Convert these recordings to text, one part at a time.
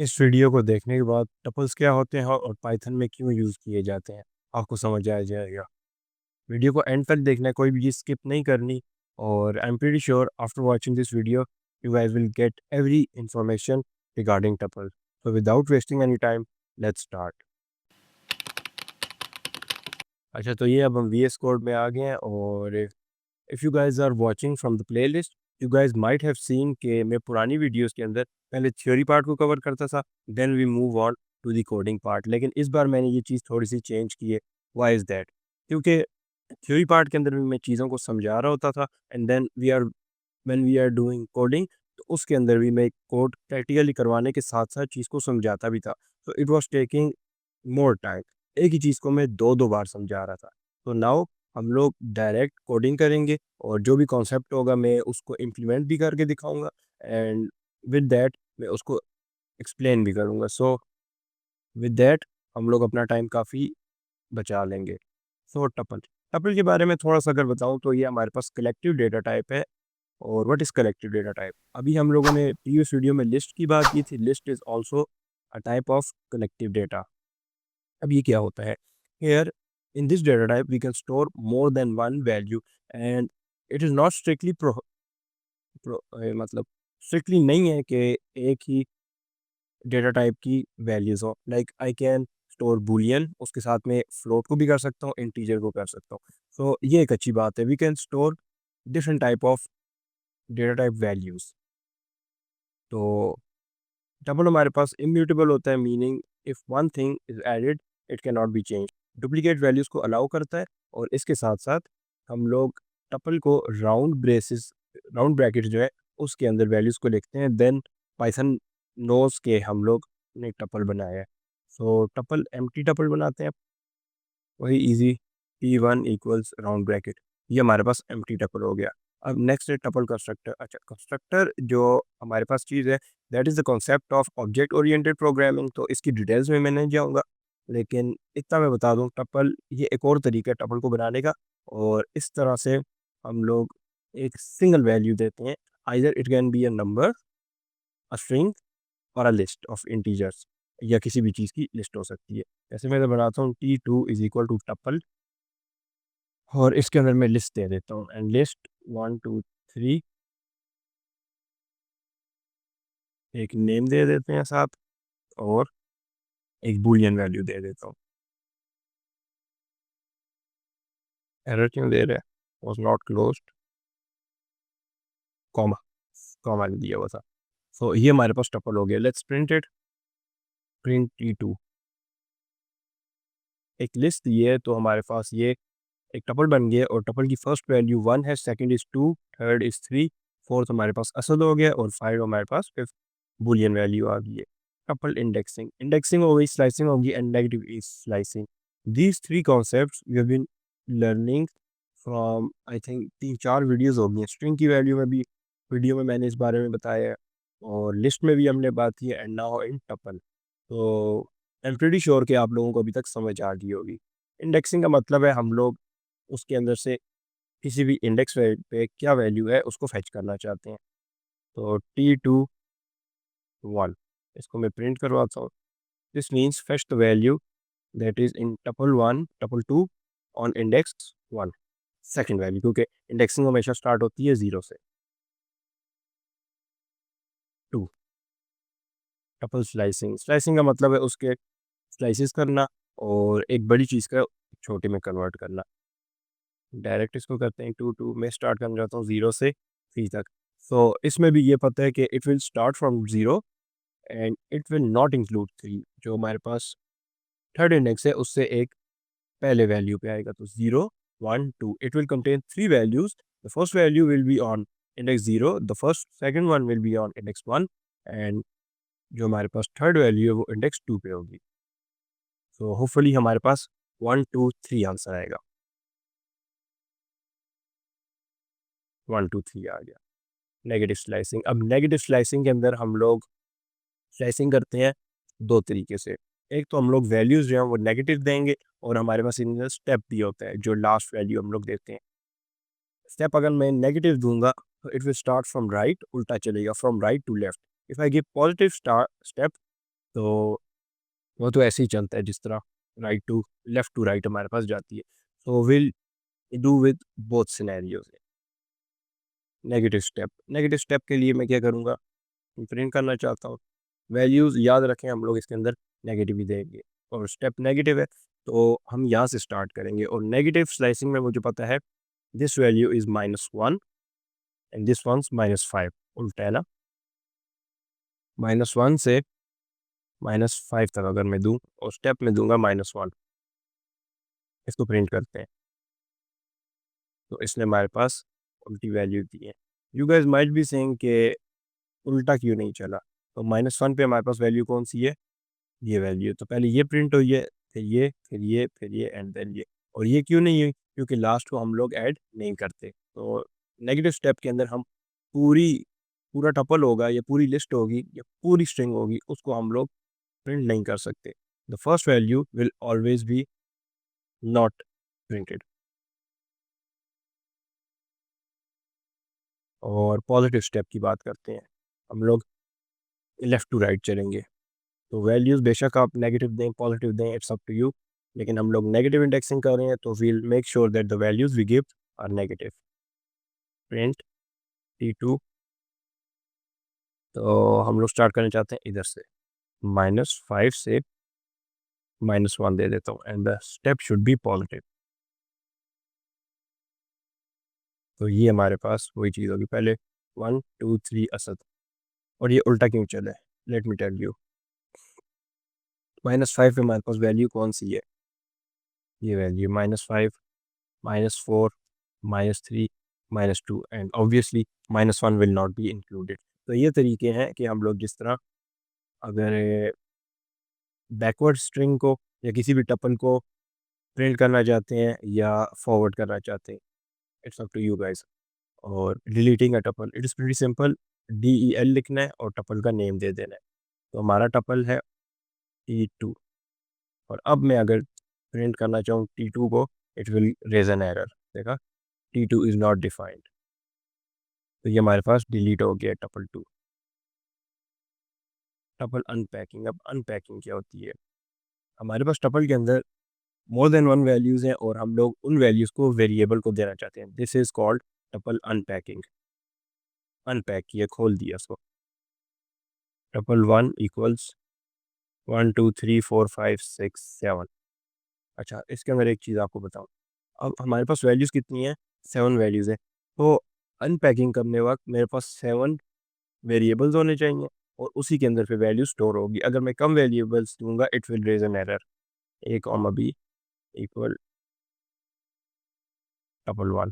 इस वीडियो को देखने के बाद टपल्स क्या होते हैं और पाइथन में क्यों यूज़ किए जाते हैं आपको समझ आ जाएगा। वीडियो को एंड तक देखना है, कोई भी चीज़ स्किप नहीं करनी। और I am pretty sure after watching this video you guys will get every information regarding tuples. So without wasting any time, let's start. अच्छा, तो ये अब हम वी एस कोड में आ गए हैं। और if you guys are watching from the playlist, you guys might have seen कि मैं पुरानी वीडियोस के अंदर पहले थ्योरी पार्ट को कवर करता था, then we move on to the coding part. लेकिन इस बार मैंने ये चीज़ थोड़ी सी चेंज की है। Why is that? क्योंकि थ्योरी पार्ट के अंदर भी मैं चीज़ों को समझा रहा होता था, and then when we are doing coding, तो उसके अंदर भी मैं कोड प्रैक्टिकली करवाने के साथ साथ चीज़ को समझाता भी था। तो it was taking more time. एक ही चीज़ को मैं दो दो बार समझा रहा था। तो नाउ हम लोग डायरेक्ट कोडिंग करेंगे, और जो भी कॉन्सेप्ट होगा मैं उसको इम्प्लीमेंट भी करके दिखाऊंगा, एंड विद दैट मैं उसको एक्सप्लेन भी करूंगा। सो विद दैट हम लोग अपना टाइम काफ़ी बचा लेंगे। सो टपल टपल के बारे में थोड़ा सा अगर बताऊं, तो ये हमारे पास कलेक्टिव डेटा टाइप है। और what is collective data type? अभी हम लोगों ने प्रीवियस वीडियो में लिस्ट की बात की थी। List is also a type of collective data. अब ये क्या होता है? Here in this data type we can store more than one value, and it is not strictly मतलब स्ट्रिक्टली नहीं है कि एक ही डेटा टाइप की वैल्यूज़ हो। Like I can store boolean, उसके साथ में फ्लोट को भी कर सकता हूँ, इंटीजर को कर सकता हूँ। सो ये एक अच्छी बात है, we can store different type of data type values. तो डबल हमारे पास इम्यूटेबल होता है, meaning if one thing is added it can not be change. Duplicate values को अलाउ करता है। और इसके साथ साथ हम लोग टपल को राउंड ब्रैकेट जो है उसके अंदर वैल्यूज़ को लिखते हैं। देन पाइथन नोस के हम लोग ने टपल बनाया है। सो टपल एम्प्टी टपल बनाते हैं, वही easy P1 equals round bracket. ये हमारे पास एम्प्टी टपल हो गया। अब नेक्स्ट है टपल कंस्ट्रक्टर। अच्छा, कंस्ट्रक्टर जो हमारे पास चीज़ है, that is the concept of object oriented programming. तो इसकी डिटेल्स में मैं नहीं जाऊँगा, लेकिन इतना मैं बता दूँ, टपल ये एक और तरीका है टपल को बनाने का। और इस तरह से हम लोग एक सिंगल वैल्यू देते हैं। Either it can be a number, a string, और अ लिस्ट ऑफ इंटीजर्स, या किसी भी चीज़ की लिस्ट हो सकती है। जैसे मैं तो बनाता हूँ T2 is equal to tuple, और इसके अंदर मैं लिस्ट दे देता हूँ, एंड लिस्ट 1 2 3, एक नेम दे देते हैं साथ, और एक बूलियन वैल्यू दे देता हूँ। एरर क्यों दे रहा है? Was not closed, comma comma दिया हुआ था। सो ये हमारे पास टपल हो गया। Let's print it. Print T2। एक लिस्ट दी है तो हमारे पास ये एक टपल बन गया, और टपल की फर्स्ट वैल्यू 1 है, second is 2, third is 3, fourth हमारे पास असद हो गया, और 5 हमारे पास फिफ्थ बूलियन वैल्यू आ गई है। टपल इंडेक्सिंग इंडेक्सिंग हो गई, स्लाइसिंग होगी, and negative is slicing. These three concepts we have been learning from, I think 3 4 videos हो गई हैं। स्ट्रिंग की वैल्यू में भी वीडियो में मैंने इस बारे में बताया है, और लिस्ट में भी हमने बात की है, एंड नाउ इन टपल। तो आई एम प्रीटी श्योर कि आप लोगों को अभी तक समझ आ गई होगी। इंडेक्सिंग का मतलब है हम लोग उसके अंदर से किसी भी इंडेक्स पे क्या वैल्यू है उसको फैच करना चाहते हैं। तो T2 1, इसको मैं प्रिंट करवाता हूँ। This means fetch the value that is in tuple 1 tuple 2 on index 1। Second value, क्योंकि इंडेक्सिंग हमेशा स्टार्ट होती है 0 से। 2 टपल स्लाइसिंग स्लाइसिंग का मतलब है उसके स्लाइसिस करना, और एक बड़ी चीज़ का छोटे में कन्वर्ट करना। डायरेक्ट इसको करते हैं 2 में स्टार्ट करना चाहता हूँ 0 से 3 तक। सो इसमें भी ये पता है कि it will start from 0, and it will not include 3। जो हमारे पास थर्ड इंडेक्स है उससे एक पहले वैल्यू पे आएगा, तो 0 1 2 it will contain 3 values. The first value will be on index 0, the first second one will be on index 1, and जो हमारे पास थर्ड वैल्यू है वो इंडेक्स 2 पे होगी। सो होपफुली हमारे पास 1 2 3 आंसर आएगा। 1 2 3 आ गया। Negative slicing. अब नेगेटिव स्लाइसिंग के अंदर हम लोग स्लाइसिंग करते हैं दो तरीके से। एक तो हम लोग वैल्यूज़ जो हैं वो नेगेटिव देंगे, और हमारे पास इनका स्टेप भी होता है जो लास्ट वैल्यू हम लोग देते हैं। स्टेप अगर मैं नेगेटिव दूंगा तो it will start from right, उल्टा चलेगा from right to left. If I give positive star step, तो वो तो ऐसे ही चलता है जिस तरह right to left to right हमारे पास जाती है। So will do with both scenarios. Negative step के लिए मैं क्या करूँगा, प्रिंट करना चाहता हूँ, वैल्यूज़ याद रखें हम लोग इसके अंदर नेगेटिव ही देंगे, और स्टेप नेगेटिव है तो हम यहाँ से स्टार्ट करेंगे। और नेगेटिव स्लाइसिंग में मुझे पता है this value is -1 and this ones -5, उल्टा है ना। -1 से -5 तक अगर मैं दूँ और स्टेप में दूंगा -1, इसको प्रिंट करते हैं तो इसने हमारे पास उल्टी वैल्यू दी है। You guys might be saying कि उल्टा क्यों नहीं चला, तो -1 पे हमारे पास वैल्यू कौन सी है, ये वैल्यू। तो पहले ये प्रिंट हुई है, फिर ये, फिर ये, फिर ये एंड देन ये। और ये क्यों नहीं हुई, क्योंकि लास्ट को हम लोग ऐड नहीं करते। तो नेगेटिव स्टेप के अंदर हम पूरी पूरा टपल होगा या पूरी लिस्ट होगी या पूरी स्ट्रिंग होगी, उसको हम लोग प्रिंट नहीं कर सकते। The first value will always be not printed. और पॉजिटिव स्टेप की बात करते हैं, हम लोग लेफ़्ट टू राइट चलेंगे। तो वैल्यूज़ बेशक आप नेगेटिव दें, पॉजिटिव दें, इट्स अप टू यू, लेकिन हम लोग नेगेटिव इंडेक्सिंग कर रहे हैं तो we'll make sure that the values we give are negative. Print T2, तो हम लोग स्टार्ट करना चाहते हैं इधर से, -5 से -1 दे देता हूँ and the step should be positive. तो ये हमारे पास वही चीज़ होगी, पहले 1 2 3 असद। और ये उल्टा क्यों चला है, लेट मी टेल यू। -5 पे हमारे पास वैल्यू कौन सी है, ये value -5, -4, -3, -2 and obviously -1 will not be included. तो ये तरीके हैं कि हम लोग जिस तरह अगर बैकवर्ड स्ट्रिंग को या किसी भी टपल को प्रिंट करना चाहते हैं या फॉरवर्ड करना चाहते हैं, it's up to you guys. और deleting a tuple it is pretty simple, DEL लिखना है और टपल का नेम दे देना है। तो हमारा टपल है T2, और अब मैं अगर प्रिंट करना चाहूँ T2 को, it will raise an error, देखा T2 इज़ नॉट डिफाइंड। तो ये हमारे पास डिलीट हो गया टपल 2। टपल अनपैकिंग, अब अनपैकिंग क्या होती है, हमारे पास टपल के अंदर मोर देन वन वैल्यूज़ हैं और हम लोग उन वैल्यूज़ को वेरिएबल को देना चाहते हैं। This is called tuple unpacking. Unpack किया, खोल दिया उसको। Tuple 1 equals 1 2 3 4 5 6 7। अच्छा, इसके अंदर एक चीज़ आपको बताऊँ, अब हमारे पास वैल्यूज़ कितनी हैं, 7 वैल्यूज़ हैं। तो अनपैकिंग करने वक्त मेरे पास 7 वेरिएबल्स होने चाहिए और उसी के अंदर फिर वैल्यू स्टोर होगी। अगर मैं कम वेरिएबल्स दूंगा it will raise an error, a comma b equal tuple 1।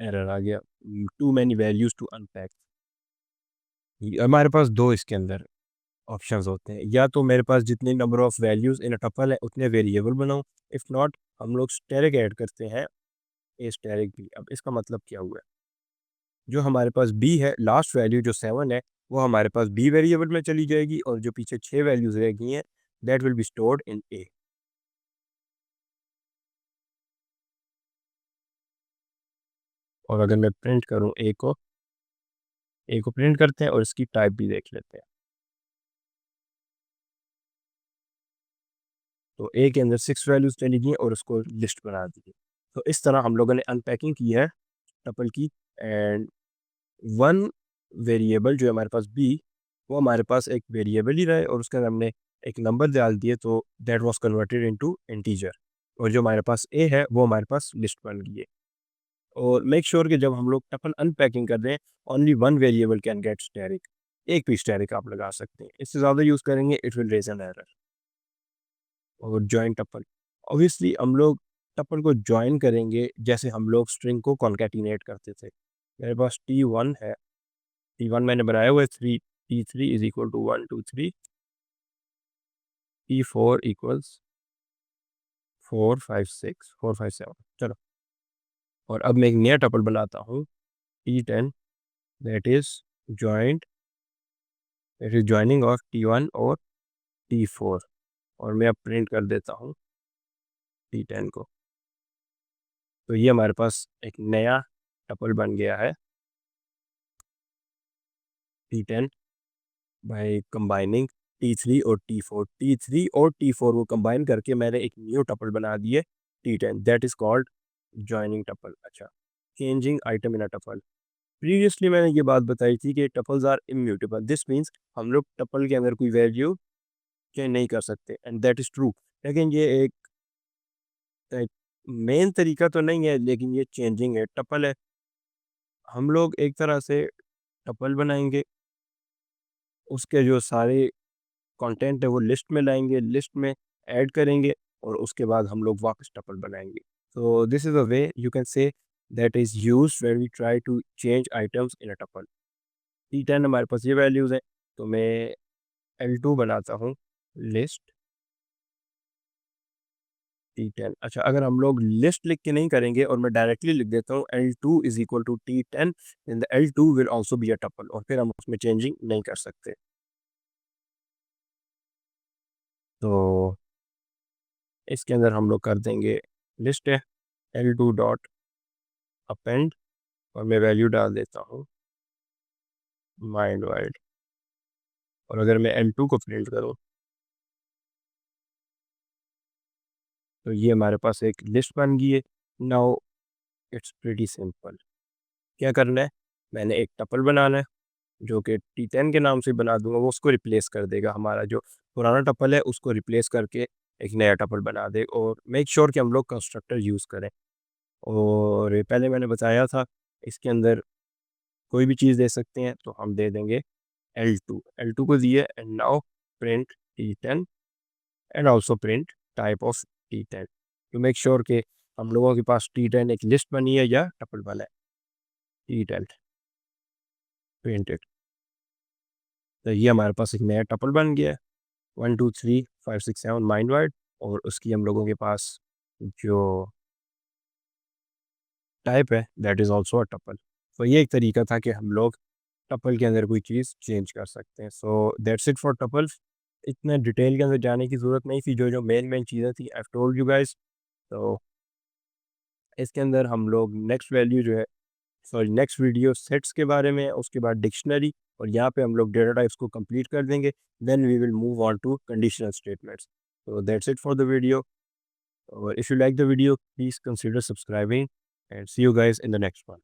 Error आ गया, too many values to unpack. हमारे पास दो इसके अंदर ऑप्शंस होते हैं, या तो मेरे पास जितने number of values in a tuple है उतने वेरिएबल बनाऊं, इफ़ नॉट हम लोग स्टेरिक ऐड करते हैं, ए स्टेरिक बी। अब इसका मतलब क्या हुआ, जो हमारे पास बी है, लास्ट वैल्यू जो 7 है, वो हमारे पास बी वेरिएबल में चली जाएगी और जो पीछे 6 वैल्यूज रह गई हैं that will be stored in a. और अगर मैं प्रिंट करूं ए को प्रिंट करते हैं और इसकी टाइप भी देख लेते हैं। तो ए के अंदर 6 वैल्यूज चली गई और उसको लिस्ट बना दी। तो इस तरह हम लोगों ने अनपैकिंग की है टपल की। एंड वन वेरिएबल जो है हमारे पास बी, वो हमारे पास एक वेरिएबल ही रहा है और उसके अंदर हमने एक नंबर डाल दिए तो that was converted into integer. और जो हमारे पास ए है वो हमारे पास लिस्ट बन गई है। और मेक श्योर कि जब हम लोग टपल अनपैकिंग कर रहे हैं only one variable can get asterisk, एक भी स्टैरिक आप लगा सकते हैं, इससे ज़्यादा यूज़ करेंगे it will raise an error. और जॉइन टपल, ऑब्वियसली हम लोग टपल को जॉइन करेंगे जैसे हम लोग स्ट्रिंग को कॉन्कैटिनेट करते थे। मेरे पास T1 है, T1 मैंने बनाया हुआ है 3, T3 is equal to 1 2 3, T4 equals 4 5 6 4 5 7। चलो, और अब मैं एक नया टपल बनाता हूँ T10, that is joint that is joining of T1 और T4। और मैं अब प्रिंट कर देता हूँ T10 को। तो ये हमारे पास एक नया टपल बन गया है T10 बाय कंबाइनिंग T3 और T4। T3 और T4 को कंबाइन करके मैंने एक न्यू टपल बना दी है T10, that is called joining tuple. अच्छा, changing item in a tuple. Previously मैंने ये बात बताई थी कि tuples are immutable, this means हम लोग टपल के अंदर कोई वैल्यू चेंज नहीं कर सकते, एंड दैट इज़ ट्रू। लेकिन ये एक मेन तरीका तो नहीं है, लेकिन ये चेंजिंग है, टपल है। हम लोग एक तरह से टपल बनाएंगे, उसके जो सारे कंटेंट है वो लिस्ट में लाएंगे, लिस्ट में ऐड करेंगे, और उसके बाद हम लोग वापस टपल बनाएंगे। So this is a way you can say that is use where we try to change items in a tuple. T10 हमारे पास ये वैल्यूज़ हैं, तो मैं L2 बनाता हूँ लिस्ट T10। अच्छा, अगर हम लोग लिस्ट लिख के नहीं करेंगे और मैं डायरेक्टली लिख देता हूँ L2 is equal to T10, the L2 will also be a tuple, और फिर हम उसमें चेंजिंग नहीं कर सकते। तो इसके अंदर हम लोग कर देंगे लिस्ट है L2 डॉट अपेंड, और मैं वैल्यू डाल देता हूँ माइंड वाइड, और अगर मैं L2 को प्रिंट करूँ तो ये हमारे पास एक लिस्ट बन गई है। Now it's pretty simple. क्या करना है, मैंने एक टपल बनाना है जो कि T10 के नाम से बना दूंगा, वो उसको रिप्लेस कर देगा, हमारा जो पुराना टपल है उसको रिप्लेस करके एक नया टपल बना दे। और मेक श्योर कि हम लोग कंस्ट्रक्टर यूज़ करें। और पहले मैंने बताया था इसके अंदर कोई भी चीज़ दे सकते हैं, तो हम दे देंगे L2 को दिए, and now print T10 and also print type of T10 to make sure कि हम लोगों के पास T10 एक लिस्ट बनी है या टपल बना है। T10 प्रिंटेड, तो ये हमारे पास एक नया टपल बन गया है 1 2 3 5 6 7 माइंड वाइड, और उसकी हम लोगों के पास जो टाइप है that is also a tuple. तो ये एक तरीका था कि हम लोग टपल के अंदर कोई चीज़ चेंज कर सकते हैं। So that's it for tuples. इतने डिटेल के अंदर जाने की ज़रूरत नहीं थी, जो जो मेन मेन चीज़ें थी आई टोल्ड यू गाइस। तो इसके अंदर हम लोग नेक्स्ट वैल्यू जो है, सॉरी नेक्स्ट वीडियो सेट्स के बारे में है, उसके बाद डिक्शनरी, और यहाँ पे हम लोग डेटा टाइप्स को कंप्लीट कर देंगे। Then we will move on to conditional statements. So that's it for the video. If you like the video, please consider subscribing, and see you guys in the next one.